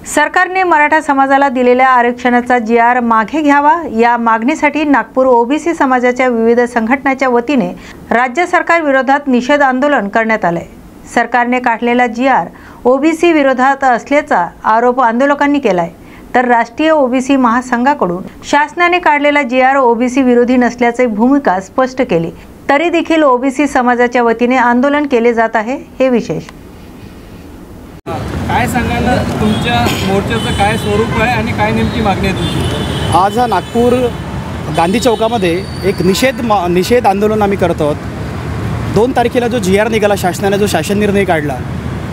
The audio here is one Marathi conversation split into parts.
सरकारने मराठा समाजाला दिलेल्या आरक्षणाचा जी.आर. मागे घ्यावा या मागणीसाठी नागपूर ओबीसी समाजाच्या विविध संघटनांच्या वतीने राज्य सरकार विरोधात निषेध आंदोलन करण्यात आले। सरकारने काढलेला जी.आर. ओबीसी विरोधात असल्याचा आरोप आंदोलकांनी केलाय, तर राष्ट्रीय ओबीसी महासंघाकडून शासनाने काढलेला जी.आर. ओबीसी विरोधी नसल्याची भूमिका स्पष्ट केली, तरी देखील ओबीसी समाजाच्या वतीने आंदोलन केले जात आहे। हे विशेष काय सांगायला तुमच्या मोर्चाचं काय स्वरूप आहे आणि काय नेमकी मागणी आहे तुमची? आज हा नागपूर गांधी चौकामध्ये एक निषेध आंदोलन आम्ही करत आहोत। 2 तारखेला जो जी.आर. निघाला, शासनाने जो शासन निर्णय काढला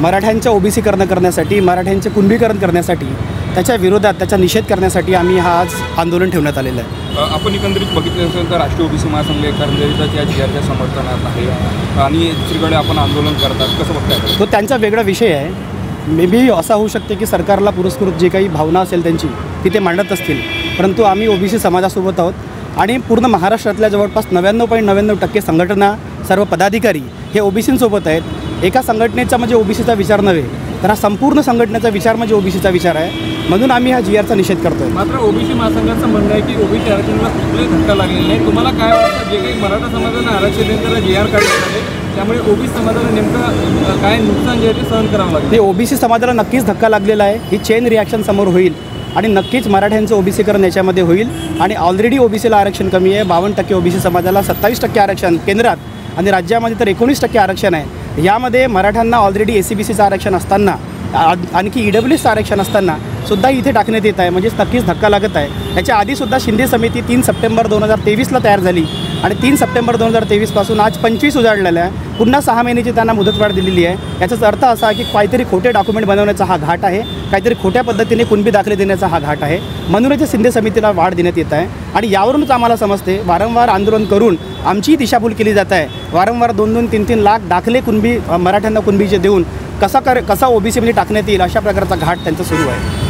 मराठ्यांचं ओबीसीकरण करण्यासाठी, मराठ्यांचे कुणबीकरण करण्यासाठी, त्याच्या विरोधात त्याचा निषेध करण्यासाठी आम्ही हा आज आंदोलन ठेवण्यात आलेलं आहे। आपण एकंदरीत बघितलं असेल तर राष्ट्रीय ओबीसी महासंघ कर्मचारीचा या जी.आरच्या समर्थनात आहे आणि दुसरीकडे आपण आंदोलन करतात, कसं बघताय? तो त्यांचा वेगळा विषय आहे। मे बी असा होऊ शकते की सरकारला पुरस्कृत जे काही भावना असेल त्यांची ती ते मांडत असतील, परंतु आम्ही ओबीसी समाजासोबत आहोत आणि पूर्ण महाराष्ट्रातल्या जवळपास 99.99% संघटना, सर्व पदाधिकारी हे ओबीसींसोबत आहेत। एका संघटनेचा म्हणजे ओबीसीचा विचार नव्हे, तर हा संपूर्ण संघटनेचा विचार म्हणजे ओबीसीचा विचार आहे, म्हणून आम्ही हा जी.आरचा निषेध करतोय। मात्र ओबीसी महासंघाचं म्हणणं आहे की ओबीसी आरक्षणाला कुठलाही धक्का लागलेला नाही। तुम्हाला काय वाटतं, जे काही मराठा समाजाने आरक्षण देण्याला जी.आर. काढण्यात आले त्यामुळे ओबीसी समाजाला नेमकं काय नुकसान जे आहे ते सहन करावं लागेल? हे ओबीसी समाजाला नक्कीच धक्का लागलेला आहे। ही चेन रिॲक्शन समोर होईल आणि नक्कीच मराठ्यांचं ओबीसीकरण याच्यामध्ये होईल आणि ऑलरेडी ओबीसीला आरक्षण कमी आहे। 52% ओबीसी समाजाला 27% आरक्षण केंद्रात आणि राज्यामध्ये तर 19% आरक्षण आहे। यामध्ये मराठ्यांना ऑलरेडी एसीबीसीचं आरक्षण असताना, आणखी EWSचं आरक्षण असताना सुद्धा इथे टाकण्यात येत आहे, म्हणजेच नक्कीच धक्का लागत आहे। याच्या आधीसुद्धा शिंदे समिती 3 सप्टेंबर 2023ला तयार झाली आणि 3 सप्टेंबर 2023पासून आज 25 उजाडलेला आहे। पुन्हा 6 महिन्याची त्यांना मुदतवाढ दिलेली आहे। याचाच अर्थ असा की काहीतरी खोटे डॉक्युमेंट बनवण्याचा हा घाट आहे, काहीतरी खोट्या पद्धतीने कुणबी दाखले देण्याचा हा घाट आहे, म्हणूनच शिंदे समितीला वाढ देण्यात येत आहे। आणि यावरूनच आम्हाला समजते वारंवार आंदोलन करून आमची दिशाभूल केली जात आहे। वारंवार 2-2, 3-3 लाख दाखले कुणबी मराठ्यांना कुणबीचे देऊन कसा ओबीसीमध्ये टाकण्यात येईल अशा प्रकारचा घाट त्यांचा सुरू आहे।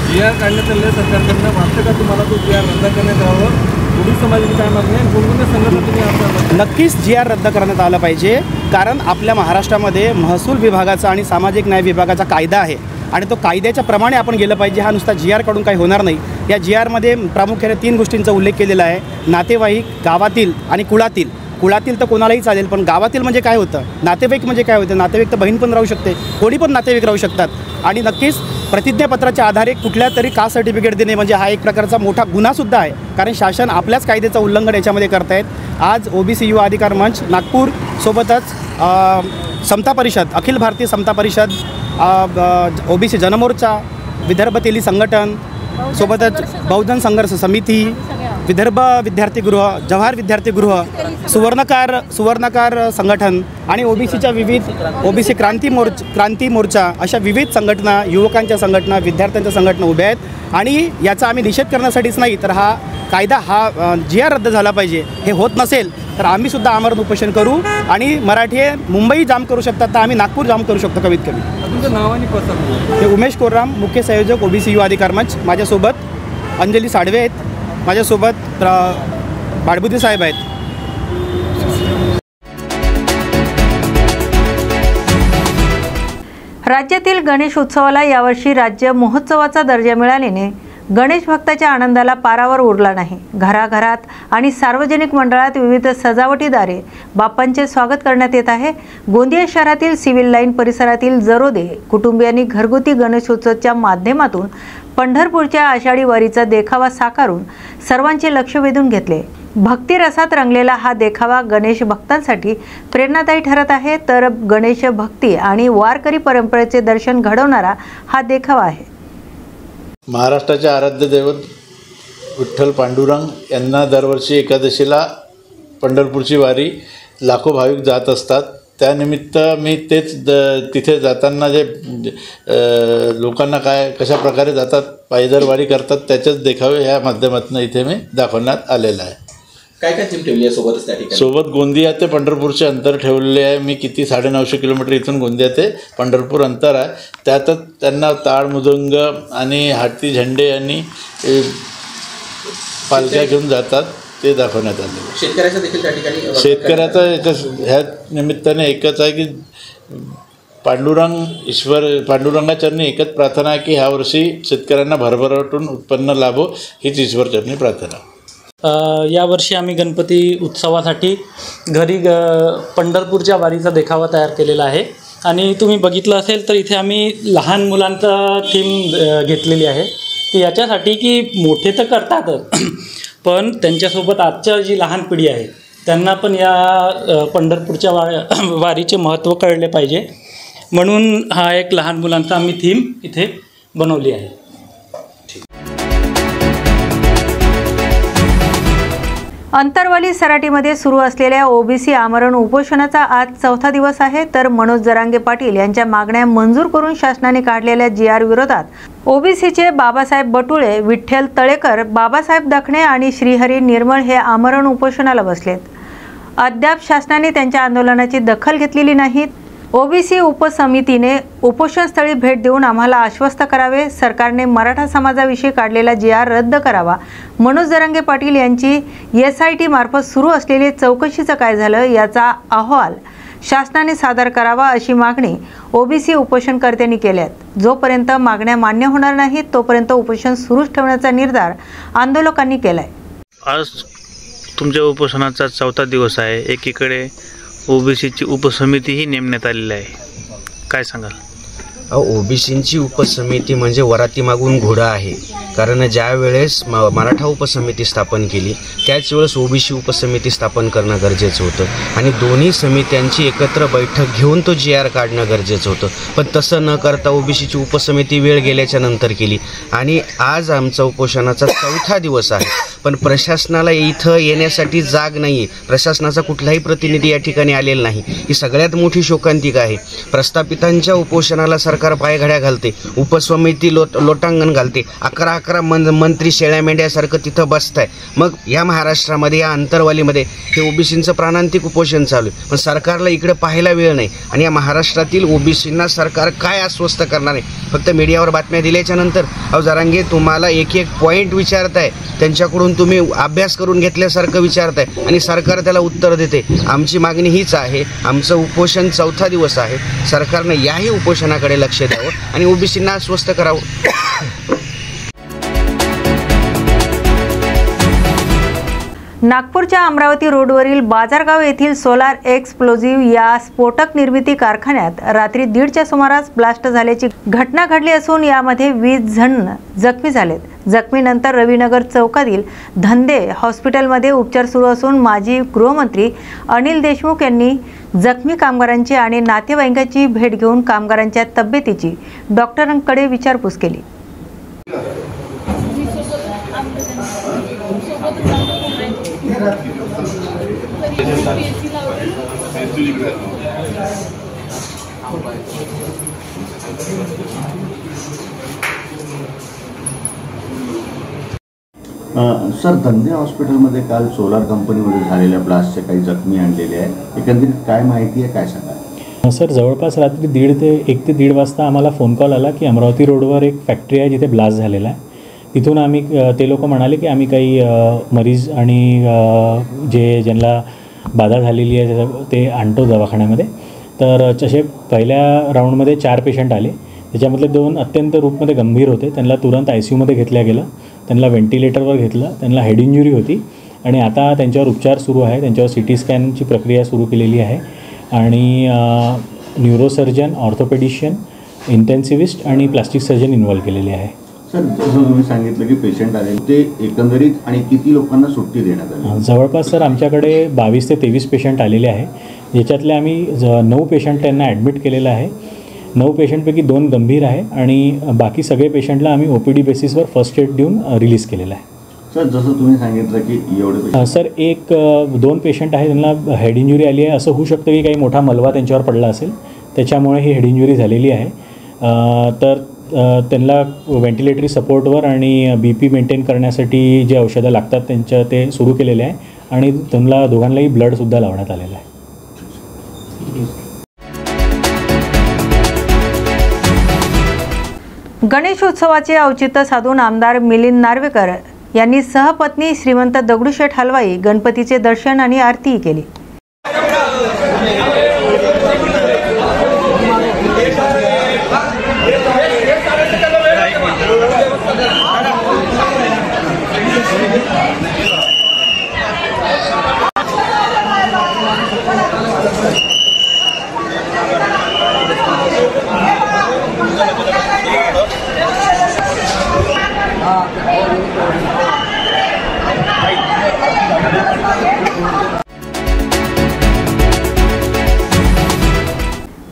जी.आर. काढण्यात आलेल्या सरकारकडनं वाटतं का तुम्हाला तो जी.आर. रद्द करण्यात यावं? ओबीसी समाजाची काय मागणी आहे? कोणकोणत्या संघटना तुम्ही नक्कीच जी.आर. रद्द करण्यात आला पाहिजे, कारण आपल्या महाराष्ट्रामध्ये महसूल विभागाचा आणि सामाजिक न्याय विभागाचा कायदा आहे आणि तो कायद्याच्या प्रमाणे आपण गेलं पाहिजे। हा नुसता जी.आर. काढून काही होणार नाही। या जी.आर.मध्ये प्रामुख्याने 3 गोष्टींचा उल्लेख केलेला आहे: नातेवाईक, गावातील आणि कुळातील। कुळातील तर कोणालाही चालेल, पण गावातील म्हणजे काय होतं, नातेवाईक म्हणजे काय होतं? नातेवाईक तर बहीण पण राहू शकते, कोणी पण नातेवाईक राहू शकतात। आणि नक्कीच प्रतिज्ञापत्राच्या आधारे कुठल्या तरी कास्ट सर्टिफिकेट देणे म्हणजे हा एक प्रकारचा मोठा गुन्हासुद्धा आहे, कारण शासन आपल्याच कायद्याचं उल्लंघन याच्यामध्ये करतायत। आज ओबीसी युवा अधिकार मंच नागपूर सोबतच समता परिषद, अखिल भारतीय समता परिषद, ओबीसी जनमोर्चा, विदर्भ तेली संघटन, सोबतच बहुजन संघर्ष समिती, विदर्भ विद्यार्थीगृह, जवाहर विद्यार्थीगृह, सुवर्णकार संघटन आणि ओबीसीच्या विविध ओबीसी क्रांती मोर्चा अशा विविध संघटना, युवकांच्या संघटना, विद्यार्थ्यांच्या संघटना उभ्या आहेत। आणि याचा आम्ही निषेध करण्यासाठीच नाही, तर हा कायदा, हा जी.आर. रद्द झाला पाहिजे। हे होत नसेल तर आम्ही सुद्धा आमरण उपोषण करू आणि मराठी मुंबई जाम करू शकतात, तर आम्ही नागपूर जाम करू शकतो कमीत कमी। तुमचं नाव आणि पत्ता? हे उमेश कोराम, मुख्य संयोजक ओबीसी युवा अधिकार मंच। माझ्यासोबत अंजली साडवे आहेत, माझ्यासोबत बाळबुद्धी साहेब आहेत। राज्यातील गणेश उत्सवाला यावर्षी राज्य महोत्सवाचा दर्जा मिळाल्याने गणेश भक्ताच्या आनंदाला पारावर उरला नाही। घराघरात आणि सार्वजनिक मंडळात विविध सजावटीद्वारे बाप्पांचे स्वागत करण्यात येत आहे। गोंदिया शहरातील सिव्हिल लाईन परिसरातील जरोदे कुटुंबियांनी घरगुती गणेशोत्सवाच्या माध्यमातून पंढरपूरच्या आषाढी वारीचा देखावा साकारून सर्वांचे लक्ष वेधून घेतले। भक्तिरसात रंगलेला हा देखावा गणेश भक्तांसाठी प्रेरणादायी ठरत आहे, तर गणेश भक्ती आणि वारकरी परंपरेचे दर्शन घडवणारा हा देखावा आहे। महाराष्ट्राचे आराध्य दैवत विठ्ठल पांडुरंग यांना दरवर्षी एकादशीला पंढरपूरची वारी लाखो भाविक जात असतात। त्यानिमित्त मी तेच तिथे जाताना जे लोकांना कशा प्रकारे जातात, पायदळ वारी करतात, त्याचेच देखावे ह्या माध्यमातून इथे मी दाखवण्यात आलेला आहे। काय काय थीम ठेवली आहे सोबतच त्या ठिकाणी? सोबत गोंदिया ते पंढरपूरचे अंतर ठेवलेले आहे मी। किती 950 किलोमीटर इथून गोंदिया ते पंढरपूर अंतर आहे। त्यातच त्यांना टाळ मृदंग आणि हाती झेंडे आणि पालख्या घेऊन जातात, ते दाखवण्यात आले। शेतकऱ्याचं देखील त्या ठिकाणी शेतकऱ्याचा ह्या निमित्ताने एकच आहे की पांडुरंगाचरणी एकच प्रार्थना आहे की ह्या वर्षी शेतकऱ्यांना भरभराटून उत्पन्न लाभो हीच ईश्वरचरणी प्रार्थना. यावर्षी आम्ही गणपती उत्सवासाठी घरी पंढरपूरच्या वारीचा देखावा तयार केलेला आहे आणि तुम्ही बघितलं असेल तर इथे आम्ही लहान मुलांचा थीम घेतलेली आहे की याच्यासाठी की मोठे तर करतातच पण त्यांच्यासोबत आजच्या जी लहान पिढी आहे त्यांना पण या पंढरपूरच्या वारीचे महत्त्व कळले पाहिजे म्हणून हा एक लहान मुलांचा आम्ही थीम इथे बनवली आहे. अंतरवाली सराटीमध्ये सुरू असलेल्या ओबीसी आमरण उपोषणाचा आज 4था दिवस आहे. तर मनोज जरांगे पाटील यांच्या मागण्या मंजूर करून शासनाने काढलेल्या GR विरोधात ओबीसीचे बाबासाहेब बटुळे, विठ्ठल तळेकर, बाबासाहेब दखणे आणि श्रीहरी निर्मळ हे आमरण उपोषणाला बसलेत. अद्याप शासनाने त्यांच्या आंदोलनाची दखल घेतलेली नाही. ओबीसी उपसमितीने उपोषणस्थळी भेट देऊन आम्हाला आश्वस्त करावे, सरकारने मराठा समाजाविषयी काढलेला GR रद्द करावा, मनोज जरांगे पाटील यांची SIT मार्फत सुरू असलेली चौकशीचं काय झालं याचा अहवाल शासनाने सादर करावा अशी मागणी ओबीसी उपोषणकर्त्यांनी केल्यात. जोपर्यंत मागण्या मान्य होणार नाहीत तोपर्यंत उपोषण सुरूच ठेवण्याचा निर्धार आंदोलकांनी केलाय. आज तुमच्या उपोषणाचा 4था दिवस आहे. एकीकडे ओबीसीची उपसमितीही नेमण्यात आलेली आहे, काय सांगाल? ओबीसीची उपसमिती म्हणजे वराती मागून घोडा आहे. कारण ज्या वेळेस मराठा उपसमिती स्थापन केली त्याच वेळेस ओबीसी उपसमिती स्थापन करणं गरजेचं होतं आणि दोन्ही समित्यांची एकत्र बैठक घेऊन तो GR काढणं गरजेचं होतं. पण तसं न करता ओबीसीची उपसमिती वेळ गेल्याच्या नंतर केली आणि आज आमचा उपोषणाचा 4था दिवस आहे. पण प्रशासनाला इथं येण्यासाठी जाग नाही आहे. प्रशासनाचा कुठलाही प्रतिनिधी या ठिकाणी आलेला नाही. ही सगळ्यात मोठी शोकांतिका आहे. प्रस्थापितांच्या उपोषणाला सरकार पायघड्या घालते, उपसमिती लोटांगण घालते, 11 मंत्री शेळ्या मेंढ्यासारखं तिथं बसत आहे. मग या महाराष्ट्रामध्ये या अंतरवालीमध्ये हे ओबीसींचं प्राणांतिक उपोषण चालू आहे पण सरकारला इकडे पाहायला वेळ नाही. आणि या महाराष्ट्रातील ओबीसींना सरकार काय आश्वस्त करणार आहे? फक्त मीडियावर बातम्या दिल्याच्या नंतर जरांगे तुम्हाला एक पॉईंट विचारताय, त्यांच्याकडून तुम्ही अभ्यास करून घेतल्यासारखं विचारताय आणि सरकार त्याला उत्तर देते. आमची मागणी हीच आहे. आमचं उपोषण 4था दिवस आहे. सरकारने याही उपोषणाकडे लक्ष द्यावं आणि ओबीसींना आश्वस्त करावं. नागपूरच्या अमरावती रोडवरील बाजारगाव येथील सोलार एक्सप्लोजिव्ह या स्फोटक निर्मिती कारखान्यात रात्री 1:30च्या सुमारास ब्लास्ट झाल्याची घटना घडली असून यामध्ये 20 जण जखमी झालेत. जखमीनंतर रविनगर चौकातील धंदे हॉस्पिटलमध्ये उपचार सुरू असून माजी गृहमंत्री अनिल देशमुख यांनी जखमी कामगारांची आणि नातेवाईकांची भेट घेऊन कामगारांच्या तब्येतीची डॉक्टरांकडे विचारपूस केली. सर, धंदे हॉस्पिटलमध्ये काल सोलार कंपनीमध्ये झालेल्या ब्लास्टचे काही जखमी आणलेले आहे. एकंदरीत काय माहिती आहे, काय सांगा? सर, जवळपास रात्री 1 ते 1:30 वाजता आम्हाला फोन कॉल आला की अमरावती रोडवर एक फॅक्टरी आहे जिथे ब्लास्ट झालेला आहे. तिथून आम्ही ते लोक म्हणाले की आम्ही काही मरीज आणि ज्यांना बाधा झालेली आहे ते आणतो दवाखान्यामध्ये. तर तसे पहिल्या राऊंडमध्ये 4 पेशंट आले. त्याच्यामधले 2 अत्यंत रूपमध्ये गंभीर होते. त्यांना तुरंत ICUमध्ये घेतलं गेलं. त्यांना व्हेंटिलेटरवर घेतलं. त्यांना हेड इंजुरी होती आणि आता त्यांच्यावर उपचार सुरू आहे. त्यांच्यावर CT स्कॅनची प्रक्रिया सुरू केलेली आहे आणि न्यूरोसर्जन, ऑर्थोपेडिशियन, इंटेन्सिव्हिस्ट आणि प्लास्टिक सर्जन इन्व्हॉल्व केलेले आहे. सर, जसं तुम्ही सांगितलं की पेशंट आले ते एकंदरीत आणि किती लोकांना सुट्टी देण्यात आली? जवळपास सर आमच्याकडे 22 ते 23 पेशंट आलेले आहे. ज्याच्यातले आम्ही 9 पेशंट त्यांना ॲडमिट केलेलं आहे. 9 पेशंटपैकी 2 गंभीर आहे आणि बाकी सगळे पेशंटला आम्ही OPD बेसिसवर फर्स्ट एड देऊन रिलीज केलेलं आहे. सर, जसं तुम्ही सांगितलं की एवढे सर 1-2 पेशंट आहे त्यांना हेड इंजुरी आली आहे. असं होऊ शकतं की काही मोठा मलबा त्यांच्यावर पडला असेल त्याच्यामुळे ही हेड इंजुरी झालेली आहे. तर त्यांना व्हेंटिलेटरी सपोर्टवर आणि BP मेंटेन करण्यासाठी जे औषधं लागतात त्यांच्या ते सुरू केलेले आहे आणि त्यांना दोघांनाही ब्लडसुद्धा लावण्यात आलेलं आहे. गणेशोत्सवाचे औचित्य साधून आमदार मिलिंद नार्वेकर यांनी सहपत्नी श्रीमंत दगडूशेठ हलवाई गणपतीचे दर्शन आणि आरती केली.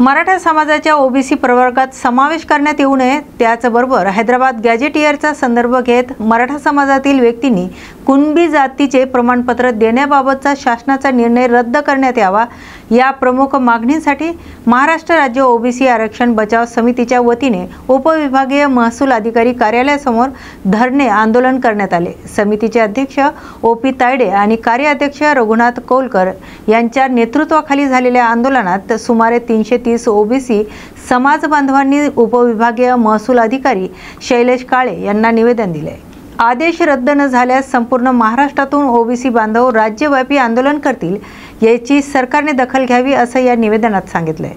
मराठा समाजाच्या ओबीसी प्रवर्गात समावेश करण्यात येऊ नये, त्याचबरोबर हैदराबाद गॅजेटियरचा संदर्भ घेत मराठा समाजातील व्यक्तींनी कुणबी जातीचे प्रमाणपत्र देण्याबाबतचा शासनाचा निर्णय रद्द करण्यात यावा, या प्रमुख मागणीसाठी महाराष्ट्र राज्य ओबीसी आरक्षण बचाव समितीच्या वतीने उपविभागीय महसूल अधिकारी कार्यालयासमोर धरणे आंदोलन करण्यात आले। समितीचे अध्यक्ष ओपी तायडे आणि कार्याध्यक्ष रघुनाथ कोलकर यांच्या नेतृत्वाखाली झालेल्या आंदोलनात सुमारे 330 ओबीसी समाज बांधवांनी उपविभागीय महसूल अधिकारी शैलेश काळे यांना निवेदन दिले। आदेश रद्द न झाल्यास संपूर्ण महाराष्ट्रातून ओबीसी बांधव राज्यव्यापी आंदोलन करतील, याची सरकारने दखल घ्यावी असं या निवेदनात सांगितलंय।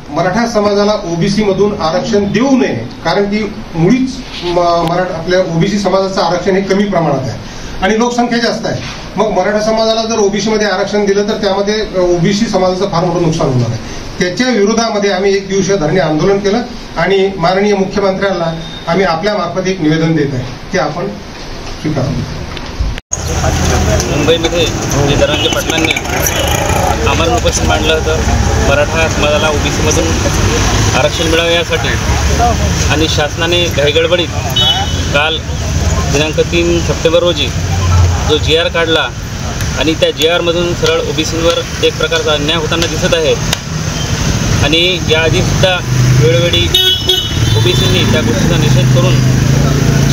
मराठा समाजाला ओबीसी मधून आरक्षण देऊ नये, कारण की मुळीच मराठा आपल्या ओबीसी समाजाचं आरक्षण हे कमी प्रमाणात आहे आणि लोकसंख्या जास्त आहे। मग मराठा समाजाला जर ओबीसी मध्ये आरक्षण दिलं तर त्यामध्ये ओबीसी समाजाचं फार मोठं नुकसान होणार आहे। त्याच्या विरोधामध्ये आम्ही एक दिवसीय धरणे आंदोलन केलं आणि माननीय मुख्यमंत्र्यांना आम्ही आपल्या मार्फत एक निवेदन देत आहे ते आपण स्वीकारावं। मुंबईमध्ये जे धनंजय पाटलांनी आमरण उपोषण मांडलं होतं मराठा समाजाला ओबीसीमधून आरक्षण मिळावे यासाठी, आणि शासनाने घाईगडबडीत काल दिनांक 3 सप्टेंबर रोजी जो GR काढला आणि त्या GRमधून सरळ ओबीसीवर एक प्रकारचा अन्याय होताना दिसत आहे। आणि याआधीसुद्धा वेळोवेळी ओबीसींनी त्या गोष्टीचा निषेध करून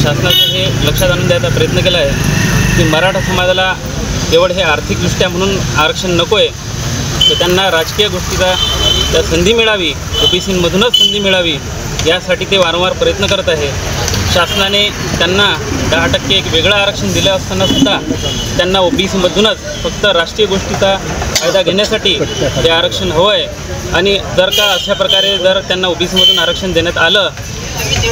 शासनाचं हे लक्षात आणून द्यायचा प्रयत्न केला आहे की मराठा समाजाला केवळ हे आर्थिकदृष्ट्या म्हणून आरक्षण नको आहे, तर त्यांना राजकीय गोष्टीचा त्या संधी मिळावी, ओबीसींमधूनच संधी मिळावी यासाठी ते वारंवार प्रयत्न करत आहे। शासनाने त्यांना 10% एक वेगळं आरक्षण दिलं असतानासुद्धा त्यांना ओबीसीमधूनच फक्त राष्ट्रीय गोष्टीचा फायदा घेण्यासाठी ते आरक्षण हवं आहे। आणि जर का अशा प्रकारे जर त्यांना ओबीसीमधून आरक्षण देण्यात आलं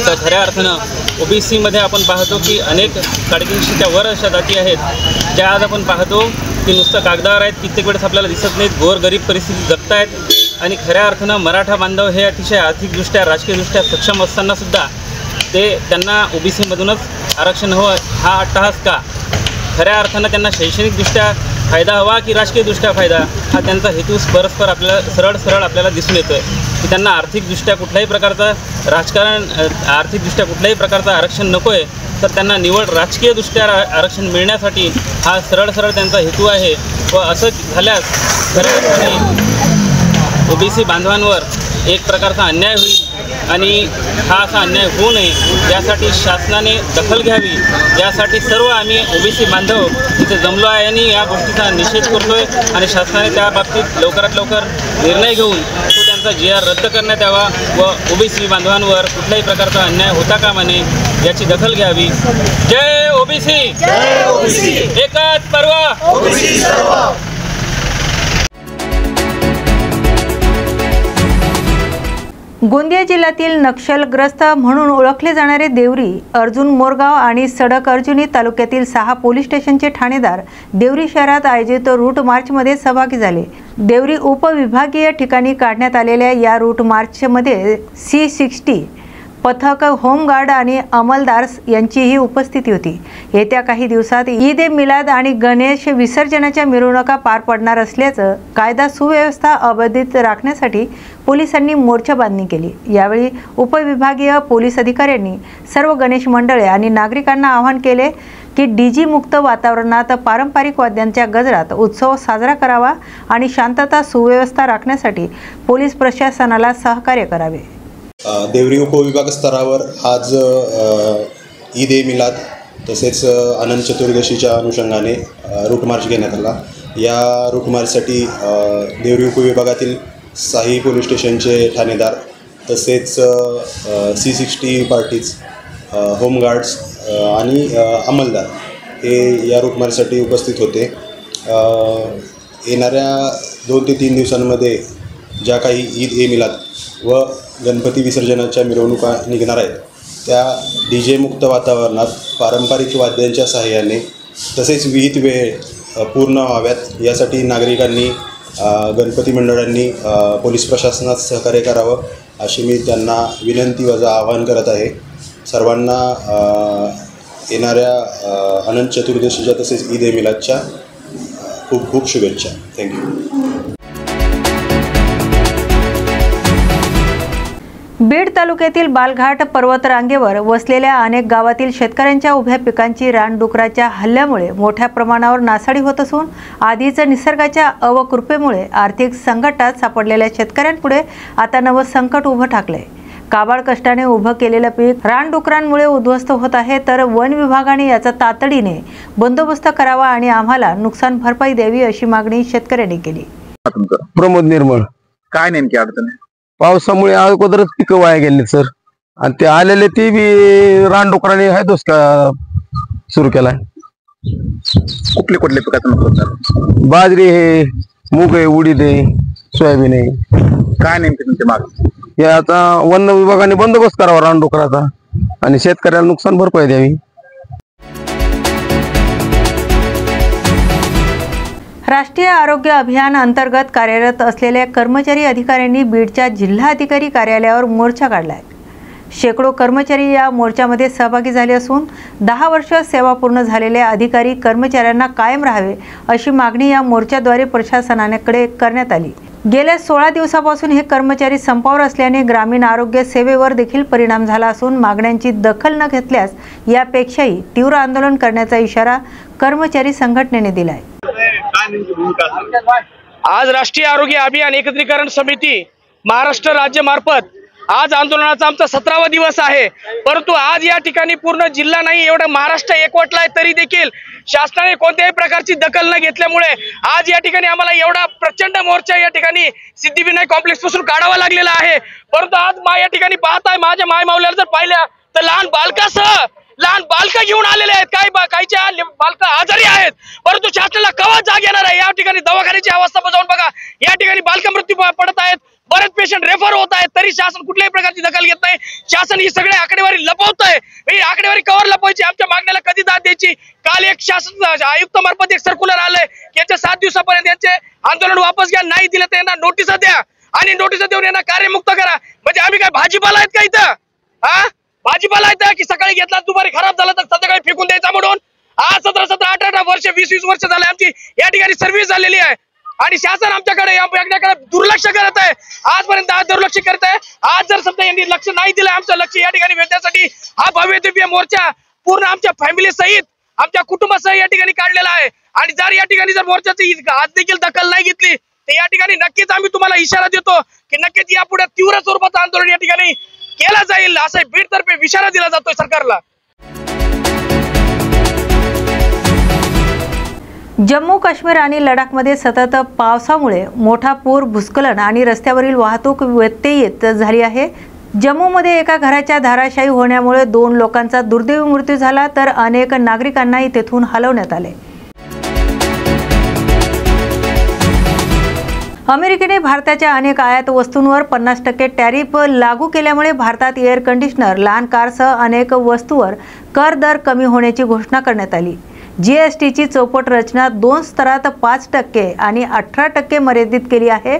तर खऱ्या अर्थानं ओबीसीमध्ये आपण पाहतो की अनेक 350च्या वर अशा जाती आहेत ज्या आज आपण पाहतो की नुसतं कागदावर आहेत, कित्येक वेळेस आपल्याला दिसत नाहीत, गोरगरीब परिस्थिती जगत आहेत। आणि खऱ्या अर्थानं मराठा बांधव हे अतिशय आर्थिकदृष्ट्या राजकीयदृष्ट्या सक्षम असतानासुद्धा त्यांना ओबीसीमधूनच आरक्षण हवं हा अट्टहास का? खऱ्या अर्थानं त्यांना शैक्षणिकदृष्ट्या फायदा हवा की राजकीयदृष्ट्या फायदा, हा त्यांचा हेतू परस्पर आपल्याला सरळ आपल्याला दिसून येतो आहे की त्यांना आर्थिकदृष्ट्या कुठल्याही प्रकारचं राजकारण, आर्थिकदृष्ट्या कुठल्याही प्रकारचं आरक्षण नको आहे, तर त्यांना निवड राजकीयदृष्ट्या आरक्षण मिळण्यासाठी हा सरळ त्यांचा हेतू आहे। व असं झाल्यास खऱ्या अर्थाने ओबीसी बांधवांवर एक प्रकारचा अन्याय होईल आणि हा असा अन्याय होऊ नये यासाठी शासनाने दखल घ्यावी, यासाठी सर्व आम्ही ओबीसी बांधव इथे जमलो आहे आणि या गोष्टीचा निषेध करतो आहे आणि शासनाने त्या बाबतीत लवकरात लवकर निर्णय घेऊन तो त्यांचा GR रद्द करण्यात यावा व ओबीसी बांधवांवर कुठल्याही प्रकारचा अन्याय होता कामा नये याची दखल घ्यावी। जय ओबीसी, एकच पर्व ओबीसी सर्व। गोंदिया जिल्ह्यातील नक्षलग्रस्त म्हणून ओळखले जाणारे देवरी, अर्जुन मोरगाव आणि सडक अर्जुनी तालुक्यातील 6 पोलीस स्टेशनचे ठाणेदार देवरी शहरात आयोजित रूट मार्चमध्ये सहभागी झाले। देवरी उपविभागीय ठिकाणी काढण्यात आलेल्या या रूट मार्चमध्ये C60 पथक, होमगार्ड आणि अंमलदार यांचीही उपस्थिती होती। येत्या काही दिवसात ईद ए मिलाद आणि गणेश विसर्जनाच्या मिरवणुका पार पडणार असल्याचं कायदा सुव्यवस्था अबाधित राखण्यासाठी पोलिसांनी मोर्चा बांधणी केली। यावेळी उपविभागीय पोलीस अधिकाऱ्यांनी सर्व गणेश मंडळे आणि नागरिकांना आवाहन केले की डीजी मुक्त वातावरणात पारंपरिक वाद्यांच्या गजरात उत्सव साजरा करावा आणि शांतता सुव्यवस्था राखण्यासाठी पोलीस प्रशासनाला सहकार्य करावे। देवरी उपविभाग स्तरावर आज ईद ए मिलाद तसेच अनंत चतुर्दशीच्या अनुषंगाने रूट मार्च घेण्यात आला। या रूट मार्चसाठी देवरी उपविभागातील 6 पोलीस स्टेशनचे ठाणेदार तसेच C60 पार्टीज, होमगार्ड्स आणि अंमलदार हे या रूट मार्चसाठी उपस्थित होते। येणाऱ्या 2 ते 3 दिवसांमध्ये ज्या काही ईद ए मिलाद व गणपती विसर्जनाच्या मिरवणुका निघणार आहेत त्या DJ मुक्त वातावरणात पारंपरिक वाद्यांच्या सहाय्याने तसेच विहित वेळ पूर्ण व्हाव्यात यासाठी नागरिकांनी, गणपती मंडळांनी पोलीस प्रशासनात सहकार्य करावं अशी मी त्यांना विनंती वजा आवाहन करत आहे। सर्वांना येणाऱ्या अनंत चतुर्दशीच्या तसेच ईद ए मिलादच्या खूप खूप शुभेच्छा। थँक्यू। बीड तालुक्यातील बालघाट पर्वतरांगेवर वसलेल्या अनेक गावातील शेतकऱ्यांच्या उभ्या पिकांची रानडुकराच्या हल्ल्यामुळे मोठ्या प्रमाणावर नासाडी होत असून आधीच निसर्गाच्या अवकृपेमुळे आर्थिक संकटात सापडलेल्या शेतकऱ्यांपुढे आता नवं संकट उभं ठाकलंय। काबाड कष्टाने उभं केलेलं पीक रानडुकरांमुळे उद्ध्वस्त होत आहे, तर वन विभागाने याचा तातडीने बंदोबस्त करावा आणि आम्हाला नुकसान भरपाई द्यावी अशी मागणी शेतकऱ्यांनी केली। प्रमोद निर्मळ। काय नेमकी अडचण आहे? पावसामुळे अगोदरच पिकं वाया गेले सर, आणि ते आलेले ते बी रानडुकराने हायदोस का सुरू केलाय। कुठले कुठले पिकाचं नुकसान झालं? बाजरी आहे, मूग आहे, उडीद आहे, सोयाबीन आहे। काय नेमकी तुमची मागणी? या आता वन विभागाने बंदोबस्त करावा रानडुकराचा आणि शेतकऱ्याला नुकसान भरपाई द्यावी। राष्ट्रीय आरोग्य अभियान अंतर्गत कार्यरत असलेल्या कर्मचारी अधिकाऱ्यांनी बीडच्या जिल्हाधिकारी कार्यालयावर मोर्चा काढलाय। शेकडो कर्मचारी या मोर्चामध्ये सहभागी झाले असून 10 वर्ष सेवा पूर्ण झालेल्या अधिकारी कर्मचाऱ्यांना कायम राहावे अशी मागणी या मोर्चाद्वारे प्रशासनाकडे करण्यात आली। गेल्या 16 दिवसापासून हे कर्मचारी संपावर असल्याने ग्रामीण आरोग्य सेवेवर देखील परिणाम झाला असून मागण्यांची दखल न घेतल्यास यापेक्षाही तीव्र आंदोलन करण्याचा इशारा कर्मचारी संघटनेने दिलाय। आज राष्ट्रीय आरोग्य अभियान एकत्रीकरण समिती महाराष्ट्र राज्य मार्फत आज आंदोलनाचा आमचा 17वा दिवस आहे, परंतु आज या ठिकाणी पूर्ण जिल्हा नाही एवढा महाराष्ट्र एकवटलाय तरी देखील शासनाने कोणत्याही प्रकारची दखल न घेतल्यामुळे आज या ठिकाणी आम्हाला एवढा प्रचंड मोर्चा या ठिकाणी सिद्धिविनायक कॉम्प्लेक्स पासून काढावा लागलेला आहे। परंतु आज या ठिकाणी पाहताय माझ्या माय माऊल्याला जर पाहिलं तर लहान बालकं घेऊन आलेले आहेत। काहीच्या बालकं आजारी आहेत, परंतु शासनाला केव्हा जाग येणार आहे? या ठिकाणी दवाखान्याची अवस्था बजावून बघा, या ठिकाणी बालकं मृत्यू पडत आहेत, बरेच पेशंट रेफर होत आहेत, तरी शासन कुठल्याही प्रकारची दखल घेत नाही। शासन ही सगळे आकडेवारी लपवत आहे। ही आकडेवारी कव्हर लपवायची, आमच्या मागण्याला कधी दाद द्यायची? काल एक शासन आयुक्त मार्फत एक सर्क्युलर आलंय की याच्या 7 दिवसापर्यंत यांचे आंदोलन वापस घ्या, नाही दिलं तर यांना नोटीस द्या आणि नोटीस देऊन यांना कार्यमुक्त करा। म्हणजे आम्ही काय भाजीपाला आहेत का इथं? भाजीपाला आहेत की सकाळी घेतला दुपारी खराब झाला तर संध्याकाळी फेकून द्यायचा म्हणून? आज 17, 18 वर्ष 20 वर्ष झाले आमची या ठिकाणी सर्व्हिस झालेली आहे आणि शासन आमच्याकडे या दुर्लक्ष करत आहे। आजपर्यंत दुर्लक्ष करत आहे। आज जर समजा यांनी लक्ष नाही दिलं आमचं लक्ष या ठिकाणी वेधण्यासाठी हा भव्य दिव्य मोर्चा पूर्ण आमच्या फॅमिली सहित आमच्या कुटुंबासह या ठिकाणी काढलेला आहे आणि जर या ठिकाणी जर मोर्चाची आज देखील दखल नाही घेतली तर या ठिकाणी नक्कीच आम्ही तुम्हाला इशारा देतो की नक्कीच यापुढे तीव्र स्वरूपाचं आंदोलन या ठिकाणी केलं जाईल असा बीड तर्फे इशारा दिला जातोय सरकारला। जम्मू काश्मीर आणि लडाखमध्ये सतत पावसामुळे मोठा पूर, भूस्खलन आणि रस्त्यावरील वाहतूक व्यत्ययित झाली आहे। जम्मूमध्ये एका घराच्या धाराशायी होण्यामुळे 2 लोकांचा दुर्दैवी मृत्यू झाला, तर अनेक नागरिकांनाही तेथून हलवण्यात आले। अमेरिकेने भारताच्या अनेक आयात वस्तूंवर 50% टॅरिफ लागू केल्यामुळे भारतात एअर कंडिशनर, लहान कारसह अनेक वस्तूंवर कर दर कमी होण्याची घोषणा करण्यात आली। जीएसटीची चौपट रचना 2 स्तरात 5% आणि 18% मर्यादित केली आहे,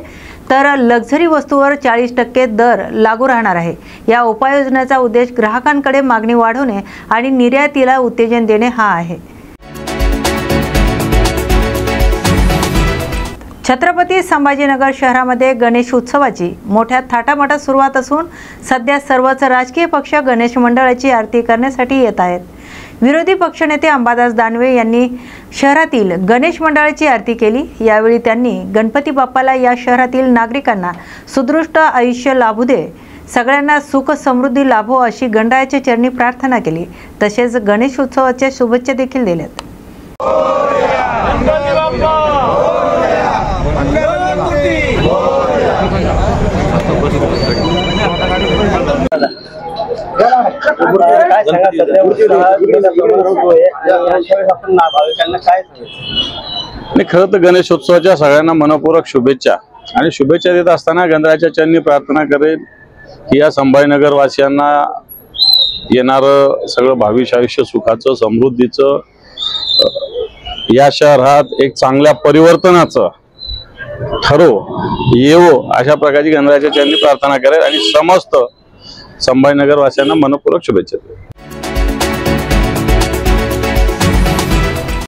तर लक्झरी वस्तूवर 40% दर लागू राहणार आहे। या उपाययोजनेचा उद्देश ग्राहकांकडे मागणी वाढवणे आणि निर्यातीला उत्तेजन देणे हा आहे। छत्रपती संभाजीनगर शहरामध्ये गणेश उत्सवाची मोठ्या थाटामाटात सुरुवात असून सध्या सर्वच राजकीय पक्ष गणेश मंडळाची आरती करण्यासाठी येत आहेत। विरोधी पक्षनेते अंबादास दानवे यांनी शहरातील गणेश मंडळाची आरती केली। यावेळी त्यांनी गणपती बाप्पाला या शहरातील नागरिकांना सुदृष्ट आयुष्य लाभू दे, सगळ्यांना सुख समृद्धी लाभो अशी गणरायाच्या चरणी प्रार्थना केली। तसेच गणेश उत्सवाच्या शुभेच्छा देखील दिल्यात। खरं तर गणेशोत्सवाच्या सगळ्यांना मनपूर्वक शुभेच्छा आणि शुभेच्छा देत असताना गणरायाच्या चरणी प्रार्थना करेन की या संभाजीनगर वासियांना येणारं सगळं भविष्य आयुष्य सुखाचं, समृद्धीचं, या शहरात एक चांगल्या परिवर्तनाचं ठरो येवो अशा प्रकारची गणरायाच्या चरणी प्रार्थना करेल आणि समस्त संभाजीनगर वासियांना मनपूर्वक शुभेच्छा देतो।